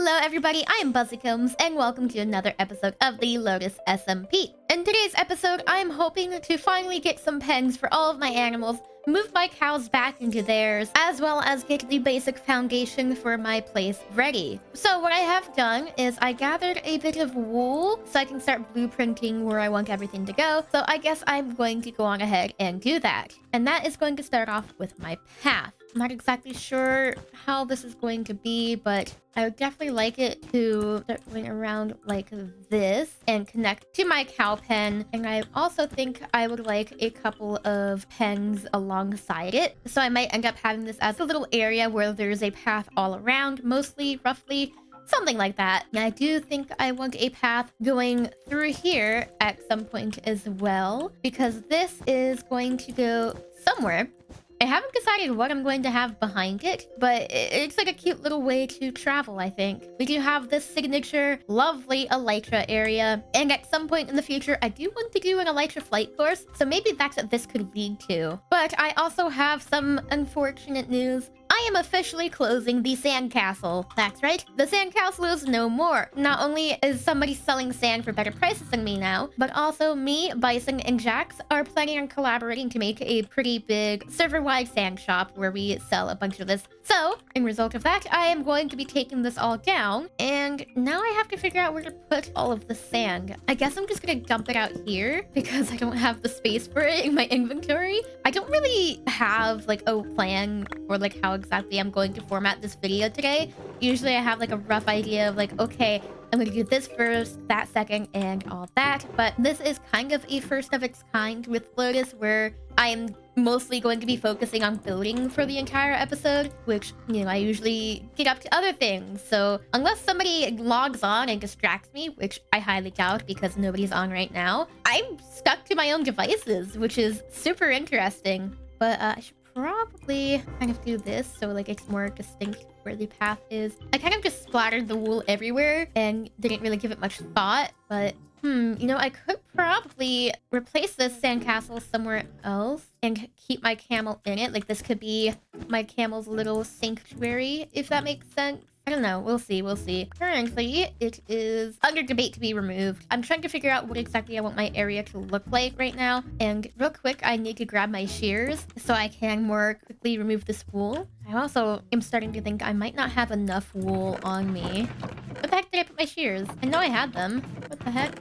Hello everybody, I am buzzycombs and welcome to another episode of the Lotus SMP. In today's episode, I am hoping to finally get some pens for all of my animals, move my cows back into theirs, as well as get the basic foundation for my place ready. So what I have done is I gathered a bit of wool so I can start blueprinting where I want everything to go. So I guess I'm going to go on ahead and do that. And that is going to start off with my path. I'm not exactly sure how this is going to be, but I would definitely like it to start going around like this and connect to my cow pen. And I also think I would like a couple of pens alongside it. So I might end up having this as a little area where there's a path all around, mostly, roughly, something like that. And I do think I want a path going through here at some point as well, because this is going to go somewhere. I haven't decided what I'm going to have behind it, but it's like a cute little way to travel, I think. We do have this signature, lovely elytra area, and at some point in the future, I do want to do an elytra flight course, so maybe that's what this could lead to. But I also have some unfortunate news. I am officially closing the sandcastle. That's right, the sandcastle is no more. Not only is somebody selling sand for better prices than me now, but also me, Bison, and Jax are planning on collaborating to make a pretty big server-wide sand shop where we sell a bunch of this. So, in result of that, I am going to be taking this all down, and now I have to figure out where to put all of the sand. I guess I'm just gonna dump it out here because I don't have the space for it in my inventory. I don't really have like a plan for like how exactly I'm going to format this video today. Usually I have like a rough idea of like, okay, I'm going to do this first, that second, and all that. But this is kind of a first of its kind with Lotus, where I am mostly going to be focusing on building for the entire episode, which, you know, I usually get up to other things. So unless somebody logs on and distracts me, which I highly doubt because nobody's on right now, I'm stuck to my own devices, which is super interesting. But I should probably kind of do this so like it's more distinct where the path is. I kind of just splattered the wool everywhere and didn't really give it much thought, but you know, I could probably replace this sandcastle somewhere else and keep my camel in it. Like this could be my camel's little sanctuary, if that makes sense. I don't know. We'll see. We'll see. Currently, it is under debate to be removed. I'm trying to figure out what exactly I want my area to look like right now. And real quick, I need to grab my shears so I can more quickly remove this wool. I also am starting to think I might not have enough wool on me. Where the heck did I put my shears? I know I had them. What the heck?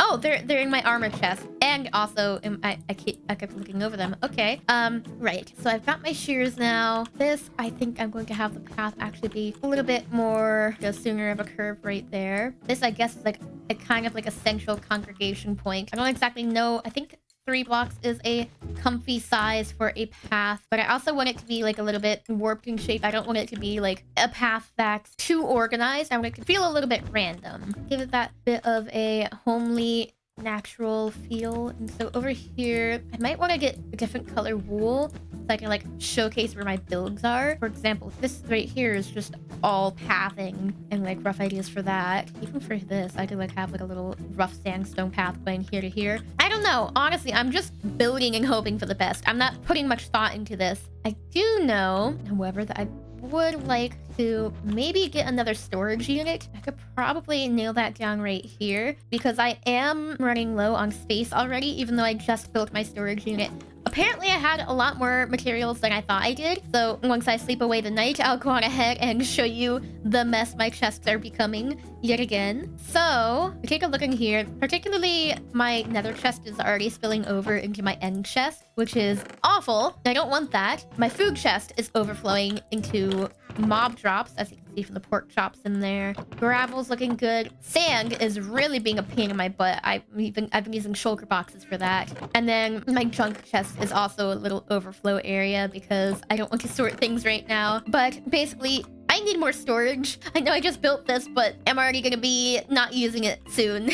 Oh, they're in my armor chest. And also, I kept looking over them. Okay. Right. So I've got my shears now. This, I think I'm going to have the path actually be a little bit more, you know, sooner of a curve right there. This, I guess, is like a kind of like a central congregation point. I don't exactly know. I think 3 blocks is a comfy size for a path, but I also want it to be like a little bit warped in shape. I don't want it to be like a path that's too organized. I want it to feel a little bit random. Give it that bit of a homely, natural feel. And so over here, I might want to get a different color wool so I can like showcase where my builds are. For example, this right here is just all pathing and like rough ideas for that. Even for this, I could like have like a little rough sandstone path going here to here. I don't know. Honestly, I'm just building and hoping for the best. I'm not putting much thought into this. I do know, however, that I would like to maybe get another storage unit. I could probably nail that down right here because I am running low on space already, even though I just built my storage unit. Apparently, I had a lot more materials than I thought I did. So once I sleep away the night, I'll go on ahead and show you the mess my chests are becoming yet again. So take a look in here. Particularly, my nether chest is already spilling over into my end chest, which is awful. I don't want that. My food chest is overflowing into mob drops, as you can see from the pork chops in there. Gravel's looking good. Sand is really being a pain in my butt. I've been using shulker boxes for that. And then my junk chest is also a little overflow area because I don't want to sort things right now. But basically, I need more storage. I know I just built this, but I'm already gonna be not using it soon,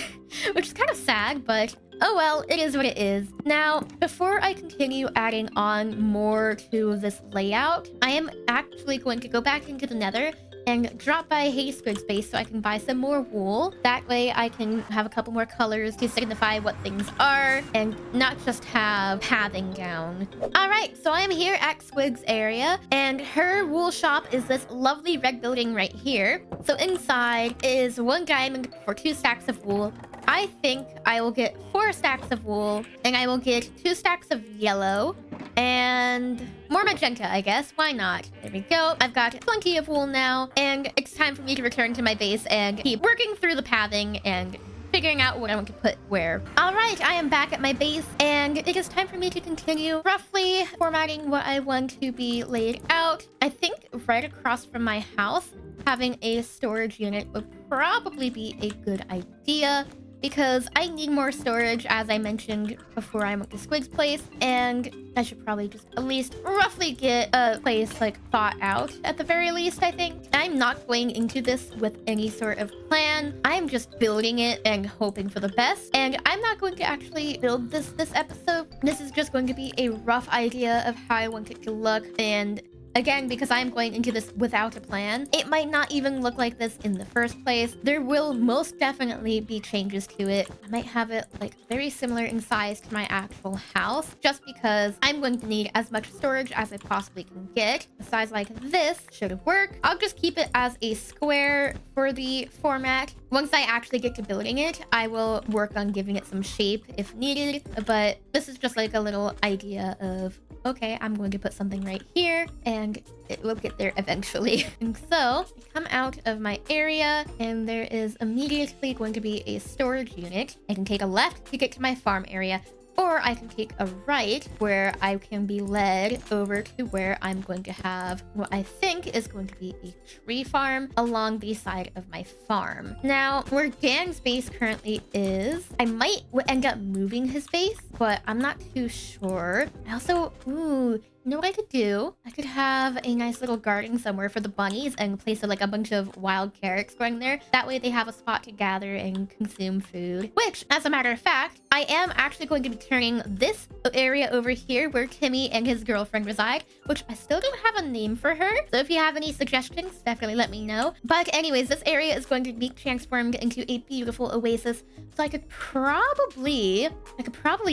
which is kind of sad, but oh well, it is what it is. Now, before I continue adding on more to this layout, I am actually going to go back into the nether and drop by Hey Squid's base so I can buy some more wool. That way I can have a couple more colors to signify what things are and not just have pathing down. All right, so I'm here at Squid's area, and her wool shop is this lovely red building right here. So inside is 1 diamond for 2 stacks of wool. I think I will get 4 stacks of wool, and I will get 2 stacks of yellow and more magenta, I guess. Why not? There we go. I've got plenty of wool now, and it's time for me to return to my base and keep working through the pathing and figuring out what I want to put where. All right, I am back at my base, and it is time for me to continue roughly formatting what I want to be laid out. I think right across from my house, having a storage unit would probably be a good idea, because I need more storage, as I mentioned before I went to Squid's place, and I should probably just at least roughly get a place like thought out at the very least, I think. I'm not going into this with any sort of plan. I'm just building it and hoping for the best, and I'm not going to actually build this episode. This is just going to be a rough idea of how I want it to look, and again, because I'm going into this without a plan, it might not even look like this in the first place. There will most definitely be changes to it. I might have it like very similar in size to my actual house, just because I'm going to need as much storage as I possibly can get. A size like this should work. I'll just keep it as a square for the format. Once I actually get to building it, I will work on giving it some shape if needed. But this is just like a little idea of, okay, I'm going to put something right here, and it will get there eventually. And so I come out of my area, and there is immediately going to be a storage unit. I can take a left to get to my farm area, or I can take a right where I can be led over to where I'm going to have what I think is going to be a tree farm along the side of my farm. Now, where Dan's base currently is, I might end up moving his base, but I'm not too sure. I also, you know what I could do? I could have a nice little garden somewhere for the bunnies and place like a bunch of wild carrots growing there. That way they have a spot to gather and consume food. Which, as a matter of fact, I am actually going to be turning this area over here where Timmy and his girlfriend reside, which I still don't have a name for her. So if you have any suggestions, definitely let me know. But anyways, this area is going to be transformed into a beautiful oasis. So I could probably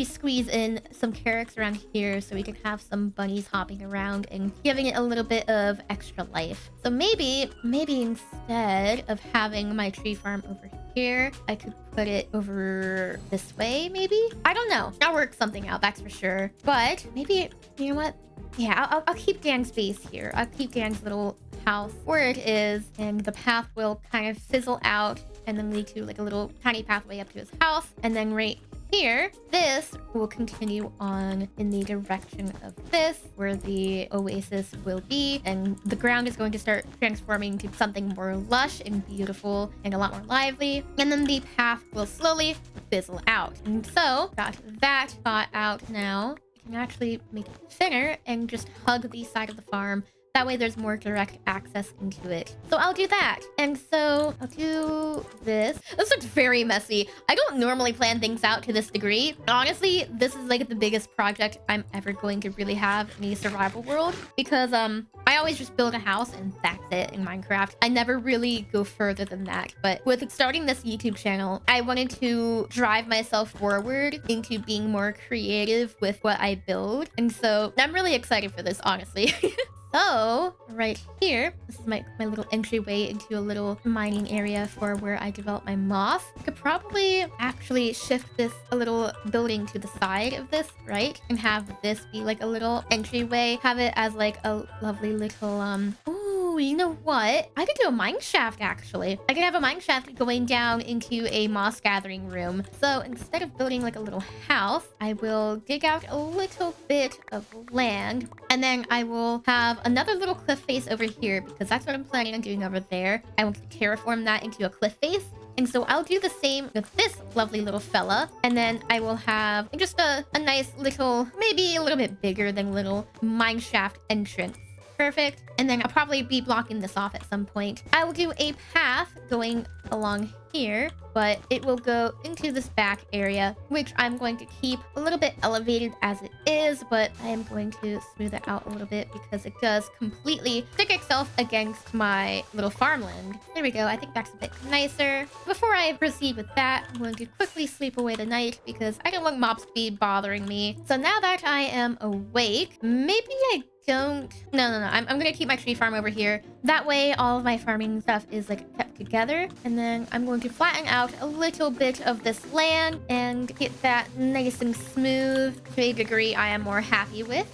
squeeze in some carrots around here so we could have some bunnies hopping around and giving it a little bit of extra life. So maybe instead of having my tree farm over here, I could put it over this way, maybe? I don't know. I'll work something out, that's for sure. But maybe, you know what? Yeah, I'll keep Dan's base here. I'll keep Dan's little house where it is, and the path will kind of fizzle out and then lead to like a little tiny pathway up to his house. And then right here, this will continue on in the direction of this, where the oasis will be, and the ground is going to start transforming to something more lush and beautiful and a lot more lively, and then the path will slowly fizzle out. And so got that thought out now. I can actually make it thinner and just hug the side of the farm. That way there's more direct access into it. So I'll do that. And so I'll do this. This looks very messy. I don't normally plan things out to this degree. Honestly, this is like the biggest project I'm ever going to really have in a survival world, because I always just build a house and that's it in Minecraft. I never really go further than that. But with starting this YouTube channel, I wanted to drive myself forward into being more creative with what I build. And so I'm really excited for this, honestly. So right here, this is my little entryway into a little mining area for where I develop my moss. I could probably actually shift this a little building to the side of this, right? And have this be like a little entryway. Have it as like a lovely little, ooh, you know what? I could do a mine shaft, actually. I could have a mine shaft going down into a moss gathering room. So instead of building like a little house, I will dig out a little bit of land, and then I will have another little cliff face over here, because that's what I'm planning on doing over there. I want to terraform that into a cliff face. And so I'll do the same with this lovely little fella. And then I will have just a nice little, maybe a little bit bigger than little mine shaft entrance perfect. And then I'll probably be blocking this off at some point. I will do a path going along here, but it will go into this back area, which I'm going to keep a little bit elevated as it is, but I am going to smooth it out a little bit because it does completely stick itself against my little farmland. There we go. I think that's a bit nicer. Before I proceed with that, I'm going to quickly sleep away the night because I don't want mobs to be bothering me. So now that I am awake, maybe I don't... No. I'm gonna keep my tree farm over here. That way, all of my farming stuff is like kept together. And then I'm going to flatten out a little bit of this land and get that nice and smooth to a degree I am more happy with.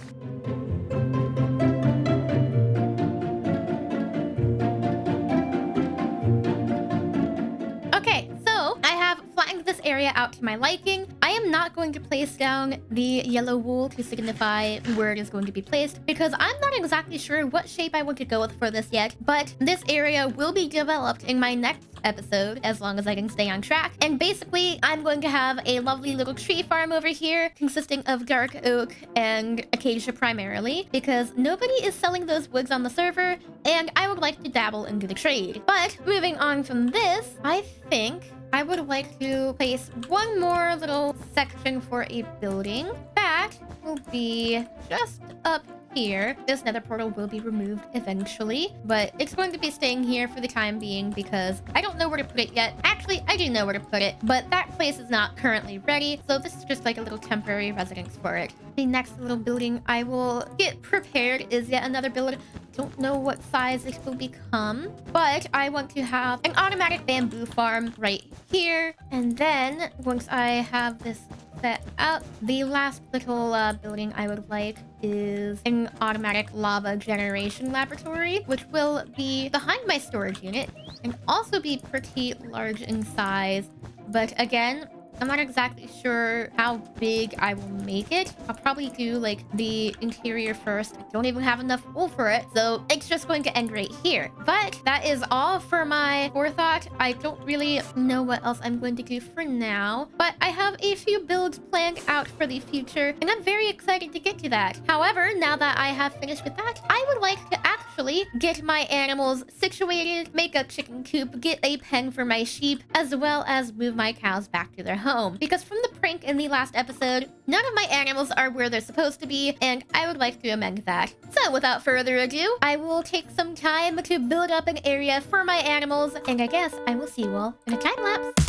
Okay, so I have flattened this area out to my liking. I am not going to place down the yellow wool to signify where it is going to be placed because I'm not exactly sure what shape I want to go with for this yet, but this area will be developed in my next episode as long as I can stay on track. And basically, I'm going to have a lovely little tree farm over here consisting of dark oak and acacia primarily because nobody is selling those woods on the server and I would like to dabble into the trade. But moving on from this, I think I would like to place one more little section for a building. That will be just up here. This nether portal will be removed eventually, but it's going to be staying here for the time being because I don't know where to put it yet. Actually, I do know where to put it, but that place is not currently ready, so this is just like a little temporary residence for it. The next little building I will get prepared is yet another build. Don't know what size it will become, but I want to have an automatic bamboo farm right here. And then once I have this set up, the last little building I would like is an automatic lava generation laboratory, which will be behind my storage unit and also be pretty large in size. But again, I'm not exactly sure how big I will make it. I'll probably do like the interior first. I don't even have enough wool for it, so it's just going to end right here. But that is all for my forethought. I don't really know what else I'm going to do for now, but I have a few builds planned out for the future, and I'm very excited to get to that. However, now that I have finished with that, I would like to actually get my animals situated, make a chicken coop, get a pen for my sheep, as well as move my cows back to their home. Because from the prank in the last episode, none of my animals are where they're supposed to be, and I would like to amend that. So without further ado, I will take some time to build up an area for my animals, and I guess I will see you all in a time lapse.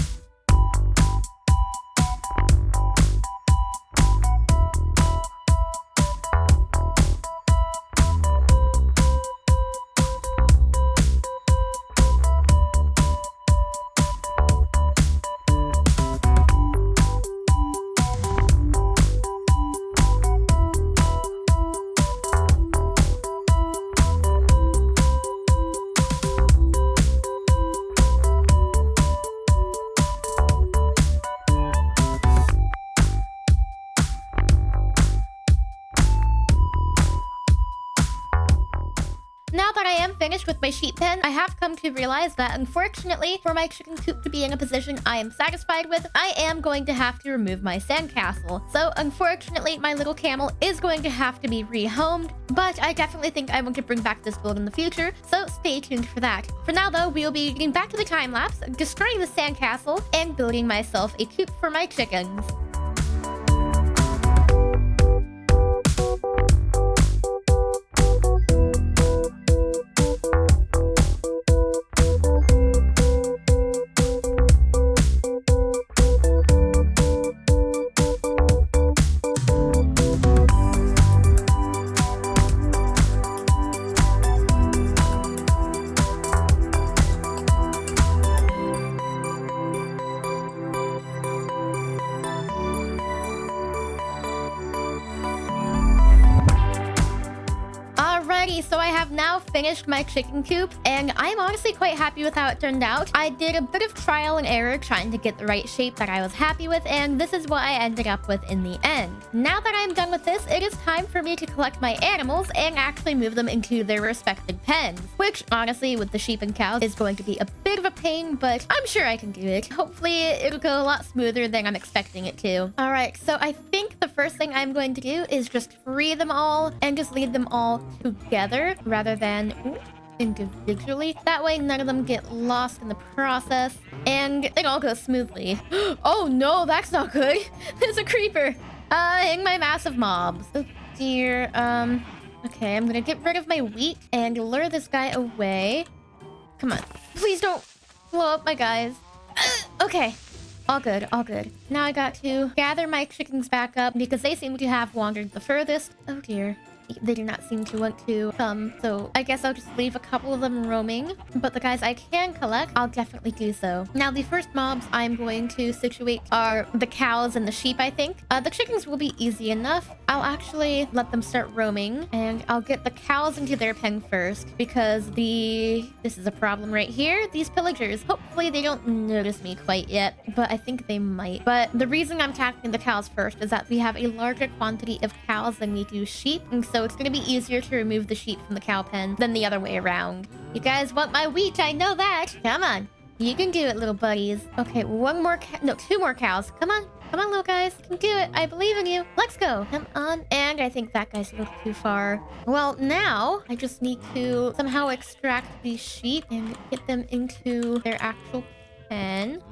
Now that I am finished with my sheep pen, I have come to realize that unfortunately, for my chicken coop to be in a position I am satisfied with, I am going to have to remove my sandcastle. So unfortunately, my little camel is going to have to be rehomed, but I definitely think I want to bring back this build in the future, so stay tuned for that. For now though, we will be getting back to the time lapse, destroying the sandcastle, and building myself a coop for my chickens. have now finished my chicken coop, and I'm honestly quite happy with how it turned out. I did a bit of trial and error trying to get the right shape that I was happy with, and this is what I ended up with in the end. Now that I'm done with this, it is time for me to collect my animals and actually move them into their respective pens, which honestly with the sheep and cows is going to be a bit of a pain, but I'm sure I can do it. Hopefully it'll go a lot smoother than I'm expecting it to. All right, so I think the first thing I'm going to do is just free them all and just lead them all together rather than individually. That way none of them get lost in the process and it all goes smoothly. Oh no, that's not good. There's a creeper in my massive mobs. Oh dear. Okay, I'm gonna get rid of my wheat and lure this guy away. Come on, please don't blow up my guys. Okay, all good, all good. Now I got to gather my chickens back up because they seem to have wandered the furthest. Oh dear. They do not seem to want to come, so I guess I'll just leave a couple of them roaming. But the guys I can collect, I'll definitely do so. Now, the first mobs I'm going to situate are the cows and the sheep, I think. The chickens will be easy enough. I'll actually let them start roaming, and I'll get the cows into their pen first because this is a problem right here. These pillagers, hopefully they don't notice me quite yet, but I think they might. But the reason I'm tackling the cows first is that we have a larger quantity of cows than we do sheep, and so it's going to be easier to remove the sheep from the cow pen than the other way around. You guys want my wheat, I know that. Come on. You can do it, little buddies. Okay, one more no, two more cows. Come on. Come on, little guys. You can do it. I believe in you. Let's go. Come on. And I think that guy's a little too far. Well, now I just need to somehow extract these sheep and get them into their actual pen.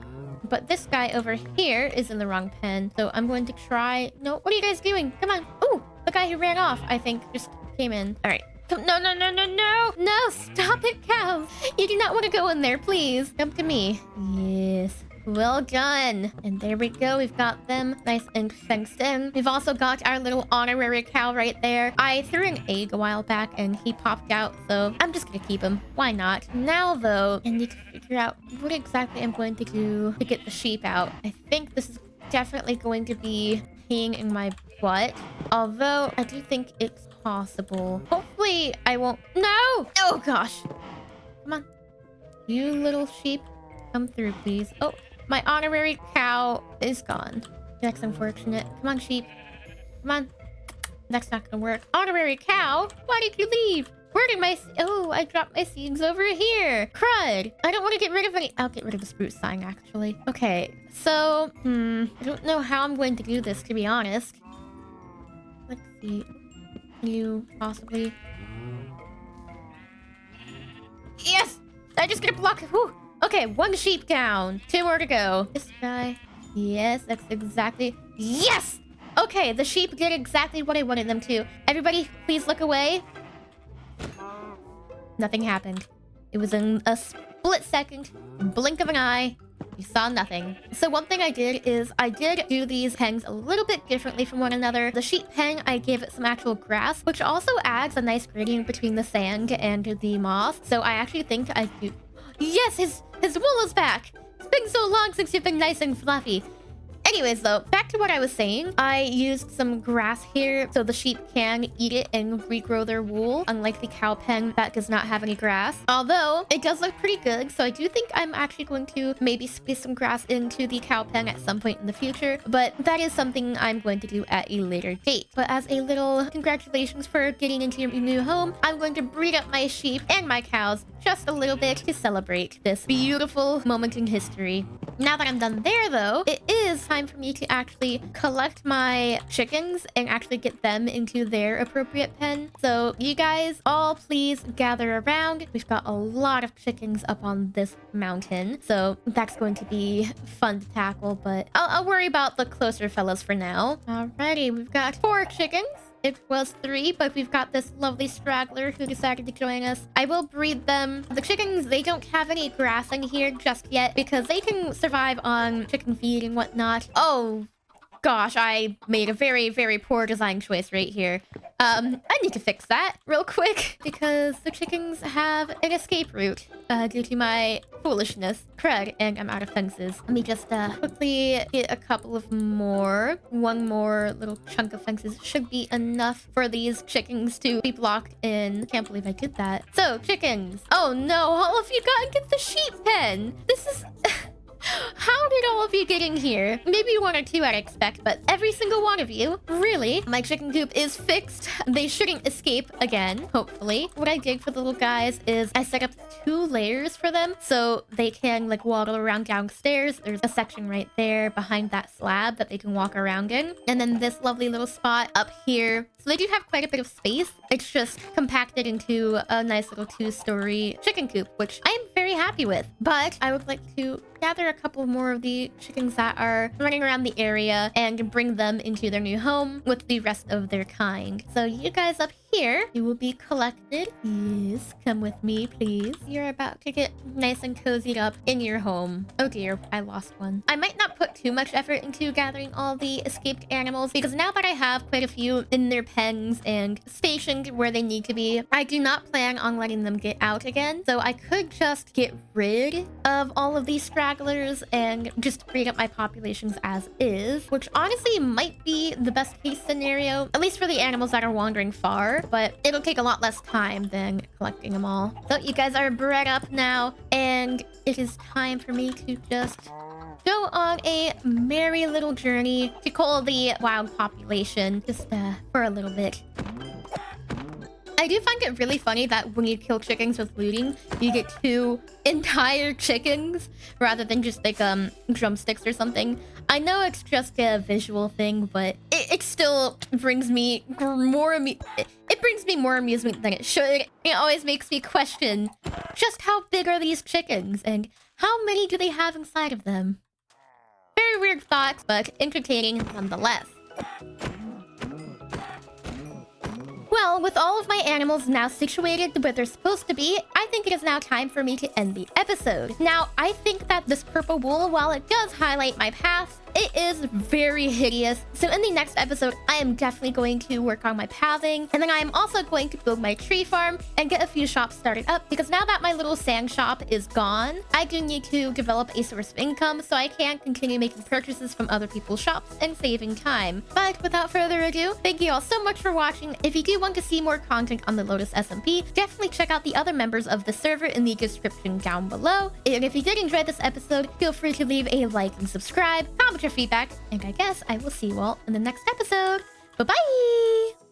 But this guy over here is in the wrong pen. So I'm going to try... No, what are you guys doing? Come on. Ooh, the guy who ran off, I think, just came in. All right. Come, no, no, no, no, no. No, stop it, cows. You do not want to go in there, please. Come to me. Yes. Well done. And there we go. We've got them nice and fenced in. We've also got our little honorary cow right there. I threw an egg a while back and he popped out, so I'm just gonna keep him. Why not? Now, though, I need to figure out what exactly I'm going to do to get the sheep out. I think this is definitely going to be peeing in my butt, although I do think it's possible. Hopefully, I won't... No! Oh, gosh. Come on. You little sheep, come through, please. Oh. My honorary cow is gone. That's unfortunate. Come on, sheep. Come on. That's not gonna work. Honorary cow? Why did you leave? Where did my... Oh, I dropped my seeds over here. Crud. I don't want to get rid of any... I'll get rid of the spruce sign, actually. Okay, so... I don't know how I'm going to do this, to be honest. Let's see. You possibly... Yes! I just gonna block... Whew. Okay, one sheep down. 2 more to go. This guy. Yes, that's exactly... Yes! Okay, the sheep did exactly what I wanted them to. Everybody, please look away. Nothing happened. It was in a split second, blink of an eye. You saw nothing. So one thing I did is I did do these pens a little bit differently from one another. The sheep pen, I gave it some actual grass, which also adds a nice gradient between the sand and the moss. So I actually think I do... Yes, his wool is back. It's been so long since you've been nice and fluffy. Anyways, though, back to what I was saying. I used some grass here so the sheep can eat it and regrow their wool, unlike the cow pen that does not have any grass. Although, it does look pretty good, so I do think I'm actually going to maybe squeeze some grass into the cow pen at some point in the future, but that is something I'm going to do at a later date. But as a little congratulations for getting into your new home, I'm going to breed up my sheep and my cows just a little bit to celebrate this beautiful moment in history. Now that I'm done there, though, it is time for me to actually collect my chickens and actually get them into their appropriate pen. So you guys all please gather around. We've got a lot of chickens up on this mountain, so that's going to be fun to tackle, but I'll worry about the closer fellas for now. Alrighty, we've got 4 chickens. It was 3, but we've got this lovely straggler who decided to join us. I will breed them. The chickens, they don't have any grass in here just yet because they can survive on chicken feed and whatnot. Oh, gosh, I made a very, very poor design choice right here. I need to fix that real quick because the chickens have an escape route due to my foolishness. Crud, and I'm out of fences. Let me just quickly get a couple of more. One more little chunk of fences should be enough for these chickens to be blocked in. Can't believe I did that. So, chickens. Oh no, all of you got into the sheep pen. This is... How did all of you get in here? Maybe one or two I'd expect, but every single one of you? Really? My chicken coop is fixed. They shouldn't escape again, hopefully. What I did for the little guys is I set up 2 layers for them so they can like waddle around downstairs. There's a section right there behind that slab that they can walk around in. And then this lovely little spot up here. So they do have quite a bit of space. It's just compacted into a nice little 2-story chicken coop, which I am very happy with. But I would like to gather a couple more of the chickens that are running around the area and bring them into their new home with the rest of their kind. So you guys up here, you will be collected. Yes, come with me, please. You're about to get nice and cozied up in your home. Oh dear, I lost one. I might not put too much effort into gathering all the escaped animals because now that I have quite a few in their pens and stationed where they need to be, I do not plan on letting them get out again. So I could just get rid of all of these stragglers and just breed up my populations as is, which honestly might be the best case scenario, at least for the animals that are wandering far, but it'll take a lot less time than collecting them all. So you guys are bred up now, and it is time for me to just go on a merry little journey to cull the wild population just for a little bit. I do find it really funny that when you kill chickens with looting, you get 2 entire chickens rather than just like drumsticks or something. I know it's just a visual thing, but it still brings me more amusement than it should. It always makes me question just how big are these chickens and how many do they have inside of them? Very weird thoughts, but entertaining nonetheless. Well, with all of my animals now situated where they're supposed to be, I think it is now time for me to end the episode. Now, I think that this purple wool, while it does highlight my path, it is very hideous. So in the next episode, I am definitely going to work on my pathing. And then I am also going to build my tree farm and get a few shops started up. Because now that my little sand shop is gone, I do need to develop a source of income so I can continue making purchases from other people's shops and saving time. But without further ado, thank you all so much for watching. If you do want to see more content on the Lotus SMP, definitely check out the other members of the server in the description down below. And if you did enjoy this episode, feel free to leave a like and subscribe, comment your feedback, and I guess I will see you all in the next episode. Bye-bye!